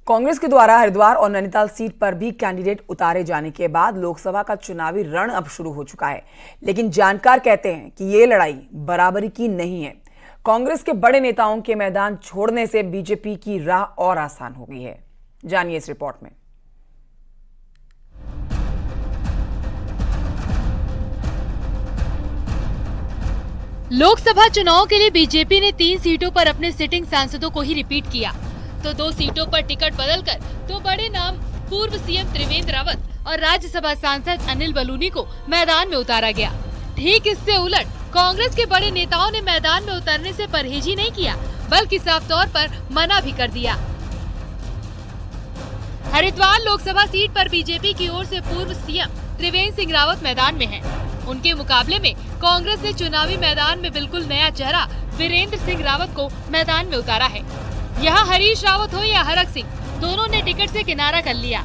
कांग्रेस के द्वारा हरिद्वार और नैनीताल सीट पर भी कैंडिडेट उतारे जाने के बाद लोकसभा का चुनावी रण अब शुरू हो चुका है। लेकिन जानकार कहते हैं कि ये लड़ाई बराबरी की नहीं है। कांग्रेस के बड़े नेताओं के मैदान छोड़ने से बीजेपी की राह और आसान हो गई है। जानिए इस रिपोर्ट में। लोकसभा चुनाव के लिए बीजेपी ने 3 सीटों पर अपने सिटिंग सांसदों को ही रिपीट किया, तो 2 सीटों पर टिकट बदलकर 2 बड़े नाम पूर्व सीएम त्रिवेंद्र रावत और राज्यसभा सांसद अनिल बलूनी को मैदान में उतारा गया। ठीक इससे उलट कांग्रेस के बड़े नेताओं ने मैदान में उतरने से परहेज ही नहीं किया, बल्कि साफ तौर पर मना भी कर दिया। हरिद्वार लोकसभा सीट पर बीजेपी की ओर से पूर्व सीएम त्रिवेंद्र सिंह रावत मैदान में हैं। उनके मुकाबले में कांग्रेस ने चुनावी मैदान में बिल्कुल नया चेहरा वीरेंद्र सिंह रावत को मैदान में उतारा है। यहाँ हरीश रावत हो या हरक सिंह, दोनों ने टिकट से किनारा कर लिया।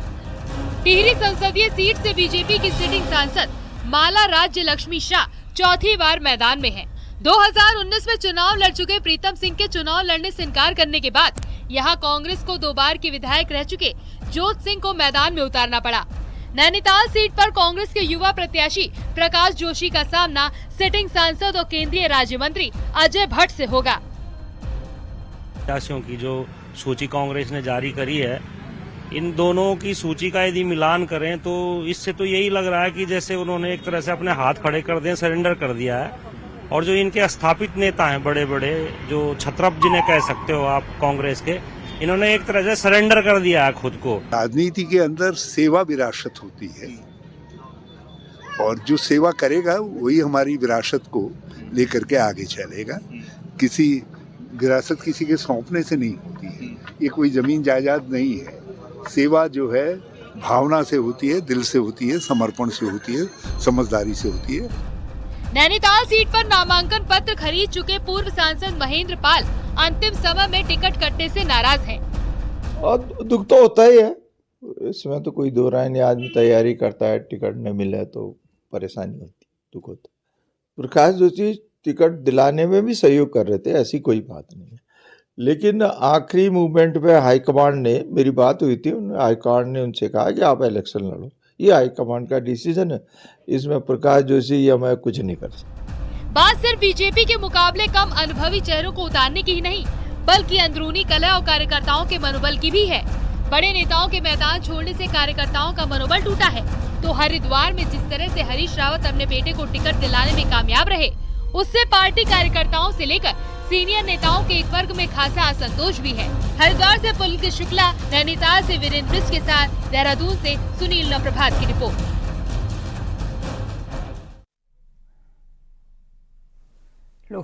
टिहरी संसदीय सीट से बीजेपी की सिटिंग सांसद माला राज्य लक्ष्मी शाह चौथी बार मैदान में है। 2019 में चुनाव लड़ चुके प्रीतम सिंह के चुनाव लड़ने से इनकार करने के बाद यहाँ कांग्रेस को 2 बार के विधायक रह चुके जोत सिंह को मैदान में उतारना पड़ा। नैनीताल सीट पर कांग्रेस के युवा प्रत्याशी प्रकाश जोशी का सामना सिटिंग सांसद और केंद्रीय राज्य मंत्री अजय भट्ट से होगा। प्रत्याशियों की जो सूची कांग्रेस ने जारी करी है, इन दोनों की सूची का यदि मिलान करें तो इससे तो यही लग रहा है कि जैसे उन्होंने एक तरह से अपने हाथ खड़े कर दिए, सरेंडर कर दिया है। और जो इनके स्थापित नेता हैं बड़े बड़े, जो छत्रप जिन्हें कह सकते हो आप कांग्रेस के, इन्होंने एक तरह से सरेंडर कर दिया है खुद को। राजनीति के अंदर सेवा विरासत होती है और जो सेवा करेगा वही हमारी विरासत को लेकर के आगे चलेगा। किसी विरासत किसी के सौंपने से नहीं होती है, ये कोई जमीन जायदाद नहीं है। सेवा जो है भावना से होती है, दिल से होती है, समर्पण से होती है, समझदारी से होती है। नैनीताल सीट पर नामांकन पत्र खरीद चुके पूर्व सांसद महेंद्र पाल अंतिम समय में टिकट कटने से नाराज हैं। और दुख तो होता ही है, इसमें तो कोई दो राय नहीं। आदमी तैयारी करता है, टिकट नहीं मिला तो परेशानी होती, दुख होता। प्रकाश जोशी टिकट दिलाने में भी सहयोग कर रहे थे, ऐसी कोई बात नहीं है। लेकिन आखिरी मूवमेंट पे हाईकमांड ने, मेरी बात हुई थी, हाईकमांड ने उनसे कहा कि आप इलेक्शन लड़ो। ये हाईकमांड का डिसीजन है, इसमें प्रकाश जोशी या मैं कुछ नहीं कर सकता। बात सिर्फ बीजेपी के मुकाबले कम अनुभवी चेहरों को उतारने की ही नहीं, बल्कि अंदरूनी कलह और कार्यकर्ताओं के मनोबल की भी है। बड़े नेताओं के मैदान छोड़ने से कार्यकर्ताओं का मनोबल टूटा है, तो हरिद्वार में जिस तरह से हरीश रावत अपने बेटे को टिकट दिलाने में कामयाब रहे, उससे पार्टी कार्यकर्ताओं से लेकर सीनियर नेताओं के एक वर्ग में खासा असंतोष भी है। हरिद्वार से पुलकित शुक्ला, नैनीताल से वीरेंद्र के साथ, देहरादून से सुनील नप्रभात की रिपोर्ट।